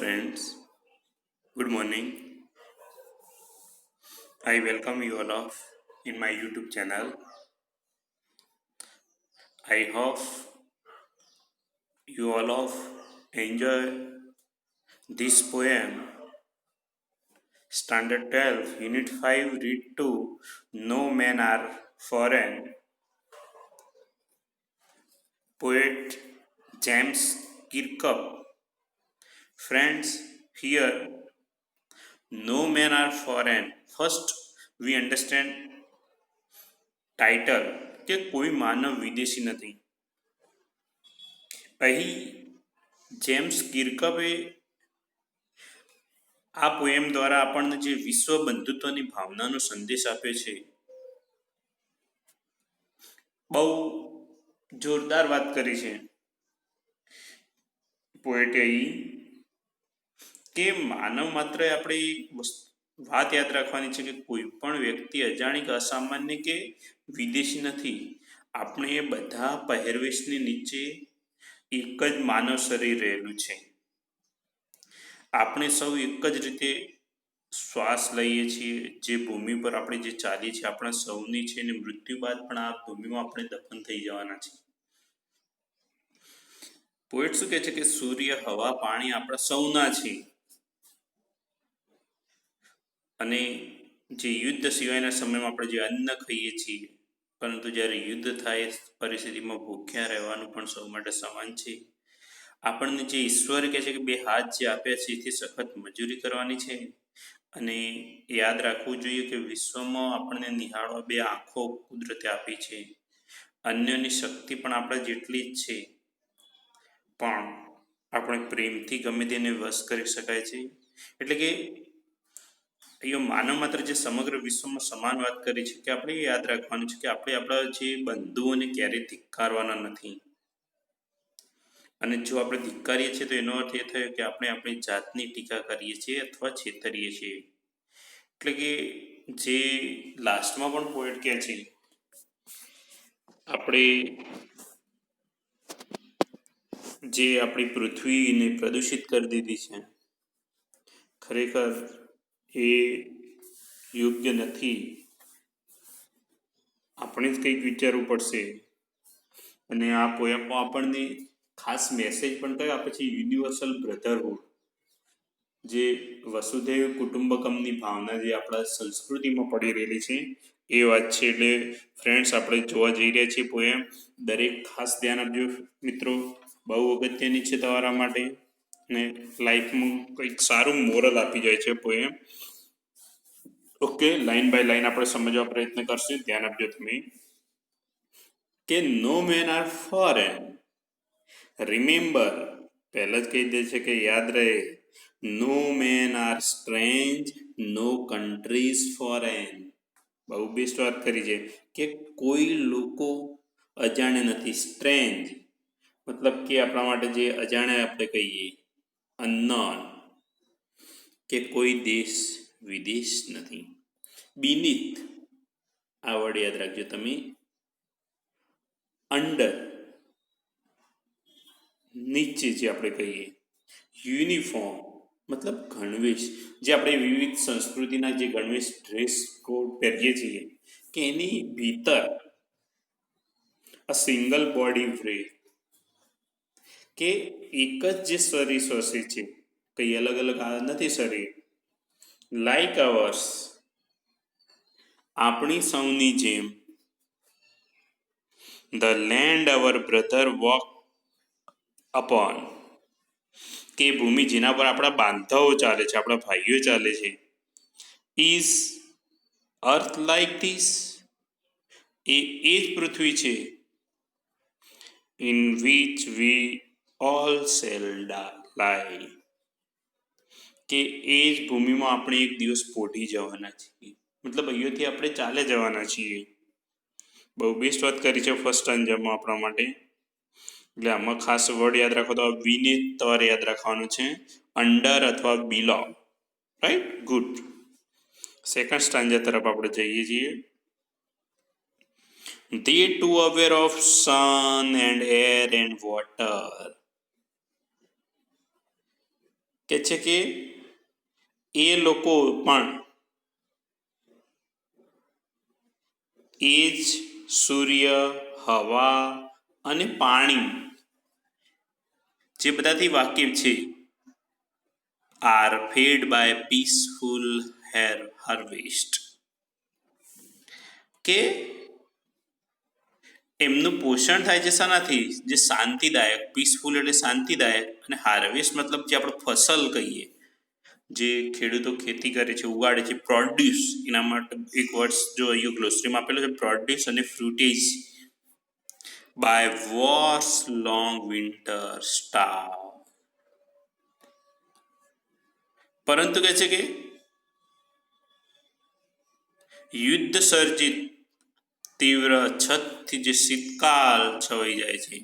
friends, good morning. I welcome you all of in my YouTube channel. I hope you all of enjoy this poem, Standard 12, Unit 5, Read 2, No Men Are Foreign, poet James Kirkup. Friends, here, no men are foreign. First, we understand title કે કોઈ માનવ વિદેશી નથી. અહીં James કિર્કપે આ poem દ્વારા આપણને જે વિશ્વ બંધુત્વની ભાવનાનો સંદેશ આપ્યો છે, બહુ જોરદાર વાત કરી છે પોએટે અહીં કે માનવ માત્ર આપણે વાત યાદ રાખવાની છે કે કોઈ પણ વ્યક્તિ અજાણિક, અસામાન્ય કે વિદેશી નથી. આપણે એ બધા પહેરવેશની નીચે એક જ માનવ શરીર રહેલું છે. આપણે સૌ એક જ રીતે શ્વાસ લઈએ છીએ. જે ભૂમિ પર આપણે જે ચાલીએ છીએ આપણા સૌની છે, અને મૃત્યુ બાદ પણ આ ભૂમિમાં આપણે દફન થઈ જવાના છે. પોએટ શું કહે છે કે સૂર્ય, હવા, પાણી આપણા સૌના છે. અને જે યુદ્ધ સિવાયના સમયમાં આપણે જે અન્ન ખાઈએ છીએ, પરંતુ જ્યારે યુદ્ધ થાય પરિસ્થિતિમાં ભૂખ્યા રહેવાનું પણ સૌ માટે સમાન છે. આપણને જે ઈશ્વર કહે છે કે બે હાથ જે આપ્યા છે એથી સખત મજૂરી કરવાની છે. અને યાદ રાખવું જોઈએ કે વિશ્વમાં આપણને નિહાળવા બે આંખો કુદરતે આપી છે. અન્યની શક્તિ પણ આપણા જેટલી જ છે, પણ આપણે પ્રેમથી ગમે તેને વશ કરી શકાય છે. એટલે કે અહીંયા માનવ માત્ર જે સમગ્ર વિશ્વમાં સમાન વાત કરી છે કે આપણે યાદ રાખવાનું છે કે આપણે આપણા જે બંધુઓને ક્યારેય ધિક્કારવાના નથી. અને જો આપણે ધિક્કારીએ છીએ તો એનો અર્થ એ થયો કે આપણે આપણી જાતની ટીકા કરીએ છીએ અથવા છેતરીએ છીએ. એટલે કે જે લાસ્ટમાં પણ પોએટ કહે છે, આપણે જે આપણી પૃથ્વીને પ્રદૂષિત કરી દીધી છે, ખરેખર એ યોગ્ય નથી. આપણે જ કંઈક વિચારવું પડશે. અને આ પોયમમાં આપણને ખાસ મેસેજ પણ કયો આપે છે, યુનિવર્સલ બ્રધરહુડ, જે વસુધૈવ કુટુંબકમની ભાવના જે આપણા સંસ્કૃતિમાં પડી રહેલી છે એ વાત છે. એટલે ફ્રેન્ડ્સ, આપણે જોવા જઈ રહ્યા છીએ પોએમ. દરેક ખાસ ધ્યાન આપજો મિત્રો, બહુ અગત્યની છે તમારા માટે, ને લાઈફમાં કંઈક સારું મોરલ આપી જાય છે poem. Okay, line by line આપણે સમજવા પ્રયત્ન કરશું. ધ્યાન આપજો તમે કે no man are foreign. Remember, પહેલા જ કહી દે છે કે યાદ રહે, no man are strange, no countries foreign. બહુ બેસ્ટ વાત કરી છે કે કોઈ લોકો અજાણ્યા નથી. સ્ટ્રેન્જ મતલબ કે આપણા માટે જે અજાણ્યા આપણે કહીએ, અનનોન, કે કોઈ દેશ વિદેશ નથી. બીનીથ, આ વર્ડ યાદ રાખજો તમે. અંડર, નીચે જે આપણે કહીએ. યુનિફોર્મ મતલબ ગણવેશ, જે આપણે વિવિધ સંસ્કૃતિના જે ગણવેશ ડ્રેસ કોડ પહેરીએ છીએ, કે એની ભીતર અ સિંગલ બોડી બ્રેથ, કે એક જ જે શરીર શ્વસે છે, કંઈ અલગ અલગ નથી શરીર. લાઈક અવર્સ, આપણી સૌની જેમ. The land our brother walk upon, કે ભૂમિ જેના પર આપણા બાંધાઓ ચાલે છે, આપણા ભાઈઓ ચાલે છે. ઇઝ અર્થ લાઈક ધીસ, એ જ પૃથ્વી છે. In which we all shall lie, કે એ જ ભૂમિમાં આપણે એક દિવસ પોઢી જવાના છીએ. મતલબ અહીંયાથી આપણે ચાલે જવાના છીએ. બહુ બેસ્ટ વાત કરી છે ફર્સ્ટ અંજમમાં આપણા માટે. એટલે આમાં ખાસ વર્ડ યાદ રાખો તો વીને તમારે યાદ રાખવાનું છે, અંડર અથવા below. Right, good. Second stanza તરફ આપણે જઈએ છીએ. They too aware of sun and air and water. કે છે કે એ લોકો પણ એ જ સૂર્ય, હવા અને પાણી જે બધાથી વાકેફ છે are fed by peaceful harvest, કે એમનું પોષણ થાય છે શાનાથી? જે શાંતિદાયક, પીસફુલ એટલે શાંતિદાયક, અને હાર્વેસ્ટ મતલબ જે આપણે ફસલ કહીએ, જે ખેડૂતો ખેતી કરે છે, ઉગાડે છે, પ્રોડ્યુસ, એના માટે એક વર્ડ જો અહીંયા ગ્લોસરીમાં આપેલો છે, પ્રોડ્યુસ અને fruitage by war's long winter star. પરંતુ કહે છે કે યુદ્ધ સર્જિત તીવ્ર અછતથી જે શીતકાળ છવાઈ જાય છે,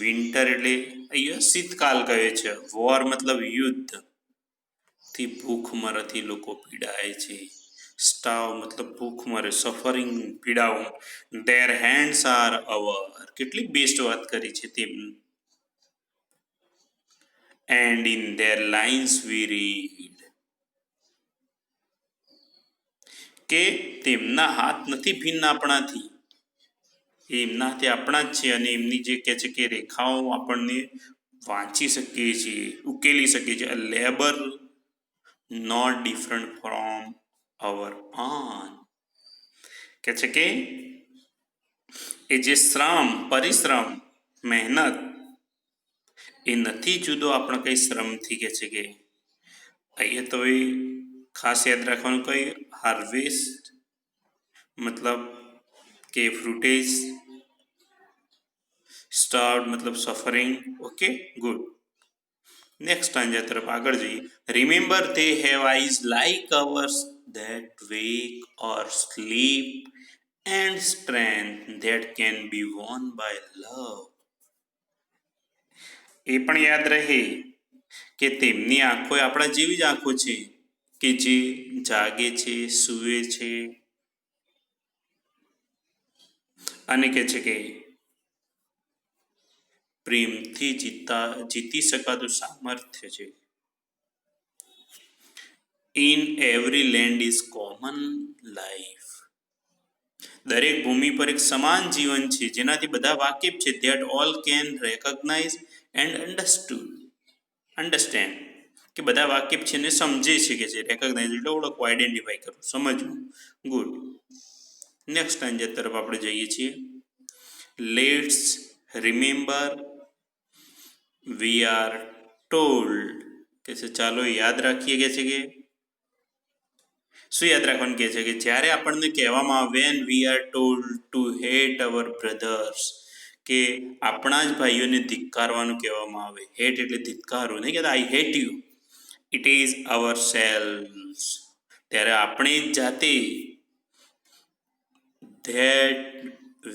વિન્ટર એટલે અહીંયા શીતકાળ કહે છે, વોર મતલબ યુદ્ધ થી ભૂખમરથી લોકો પીડાય છે, સ્ટાવ મતલબ ભૂખમરે, સફરિંગ, પીડાવું, ધેર હેન્ડ્સ આર અવર, કેટલી બેસ્ટ વાત કરી છે તેમની. And in their lines we read, કે તેમના હાથ નથી ભિન્ન આપણાથી, એમના હાથે આપણા જ છે, અને એમની જે કહે છે કે રેખાઓ આપણને વાંચી શકીએ છીએ, ઉકેલી શકીએ છીએ. Labour not different from our own, કે છે કે એ જે શ્રમ, પરિશ્રમ, મહેનત એ નથી જુદો આપણા કઈ શ્રમથી, કે છે કે અહીંયા તો એ ખાસ યાદ રાખવાનું, કઈ હાર્વેસ્ટ મતલબ કે ફ્રુટેજ, સ્ટાર્વ મતલબ suffering. Okay, good. Next stanza તરફ આગળ જઈએ. Remember they have eyes like ours that wake or sleep and strength that can be won by love. એ પણ યાદ રહે કે તેમની આંખો આપણા જેવી જ આંખો છે, કે જે જાગે છે, સૂવે છે, અને કે છે કે પ્રેમથી જીતી શકાતું સામર્થ્ય છે. In every land is common life, દરેક ભૂમિ પર એક સમાન જીવન છે જેનાથી બધા વાકેફ છે. That all can recognise and understand, કે બધા વાકેફ છે ને સમજે છે, કે છે રેકોગ્નાઇઝ એટલે ઓળખવું, આઈડેન્ટિફાઈ કરવું, સમજવું. ગુડ. નેક્સ્ટ સ્ટાન્જા તરફ આપણે જઈએ છીએ. Let's remember V are told, કે છે ચાલો યાદ રાખીએ, કે છે કે શું યાદ રાખવાનું કહે છે? કે જ્યારે આપણને કહેવામાં આવે when we are told to hate our brothers, કે આપણા જ ભાઈઓને ધિક્કારવાનું કહેવામાં આવે. હેટ એટલે ધિક્કારવું, નહીં કહેતા I hate you, it is અવર સેલ્વ્સ, ત્યારે આપણે જ જાતે ધેટ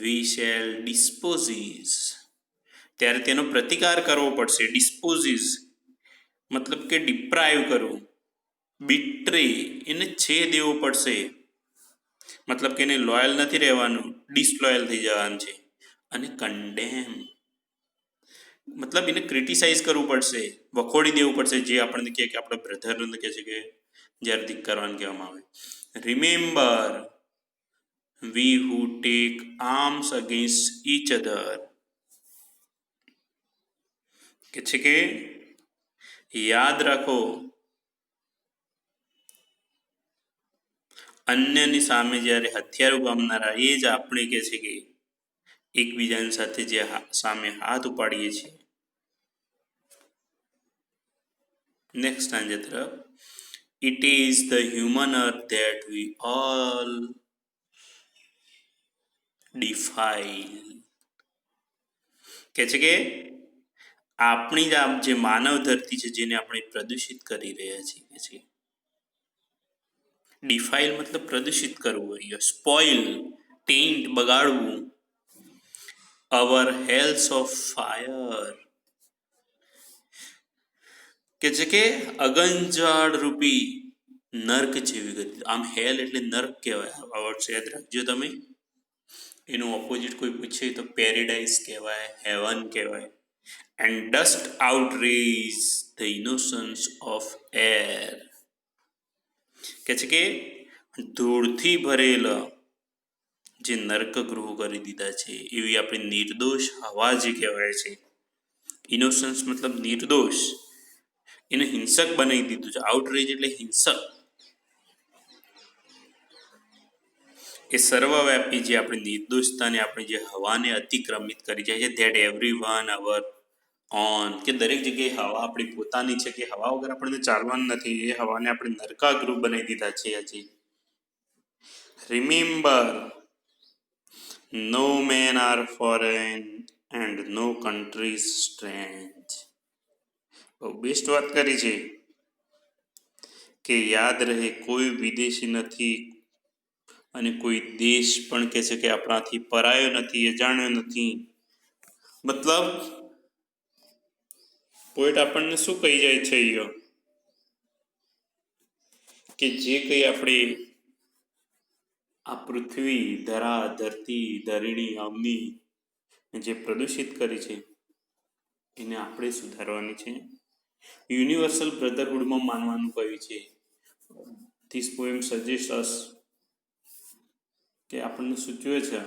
વી શેલ ડિસ્પોઝિસ, ત્યારે તેનો પ્રતિકાર કરવો પડશે. ડિસ્પોઝિસ મતલબ કે ડિપ્રાઈવ કરવું, બિટ્રે એને છે દેવું પડશે, મતલબ કે એને લોયલ નથી રહેવાનું, ડિસલોયલ થઈ જવાનું છે. અને કન્ડેમ મતલબ એને ક્રિટિસાઇઝ કરવું પડશે, વખોડી દેવું પડશે, જે આપણને કહે કે આપણા બ્રધરને કહે છે કે જ્યારે ધિક્કારવાનું કહેવામાં આવે. Remember we who take arms against each other, કે છે કે યાદ રાખો અન્યની સામે જ્યારે હથિયાર ઉગામનારા એ જ આપણે, કે છે કે એકબીજાની સાથે જે સામે હાથ ઉપાડીએ છીએ. નેક્સ્ટ સ્ટાન્જા તરફ. It is the human earth that we all defile, કે છે કે આપણી જ આ જે માનવ ધરતી છે જેને આપણે પ્રદૂષિત કરી રહ્યા છીએ, કે છે ડિફાઇલ મતલબ પ્રદૂષિત કરવું, સ્પોઇલ, ટેન્ટ, બગાડવું. અવર હેલ્સ ઓફ ફાયર, કે છે કે અગનજાડ રૂપી નર્ક જેવી ગતિ. આમ હેલ એટલે નર્ક કહેવાય, આ વર્ડ યાદ રાખજો તમે. એનું ઓપોઝિટ કોઈ પૂછે તો પેરેડાઇઝ કહેવાય, હેવન કહેવાય. and dust outrays the innocence of air. કે છે કે ધૂળથી ભરેલા જે નર્ક ગૃહો કરી દીધા છે એવી આપણી નિર્દોષ હવા જે કહેવાય છે, ઇનોસન્સ મતલબ નિર્દોષ, એને હિંસક બનાવી દીધું છે. આઉટરેજ એટલે હિંસક. એ સર્વવ્યાપી જે આપણી નિર્દોષતાને આપણી જે હવાને અતિક્રમિત કરી જાય છે, that every one hour own, કે દરેક જગ્યાએ હવા આપણી પોતાની છે, કે હવા વગર આપણને ચાલવાનું નથી, એ હવાને આપણે નરકાગૃહ બનાવી દીધા છે. હજી remember, no man are foreign and no country strange. બહુ બેસ્ટ વાત કરી છે કે યાદ રહે, કોઈ વિદેશી નથી અને કોઈ દેશ પણ કહે છે કે આપણાથી પરાયો નથી, અજાણ્યો નથી. મતલબ પોઈટ આપણને શું કહી જાય છે અહીંયા, કે જે કંઈ આપણે આ પૃથ્વી, ધરા, ધરતી, ધરણી, અગ્નિ જે પ્રદૂષિત કરી છે એને આપણે સુધારવાની છે. યુનિવર્સલ બ્રધરહુડમાં માનવાનું કહ્યું છે. ધીસ પોએમ સજેસ્ટ અસ, કે આપણને સૂચવે છે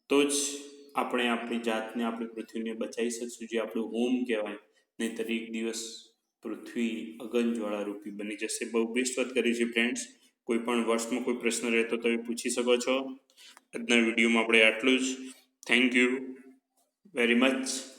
તો જ આપણે આપણી જાતને, આપણી પૃથ્વીને બચાવી શકશું, જે આપણું હોમ કહેવાય. નહીંતર એક દિવસ પૃથ્વી અગનજ્વાળારૂપી બની જશે. બહુ બેસ્ટ વાત કરી છે ફ્રેન્ડ્સ. કોઈ પણ વર્ષમાં કોઈ પ્રશ્ન રહેતો તમે પૂછી શકો છો. આજના વિડીયોમાં આપણે આટલું જ. Thank you very much.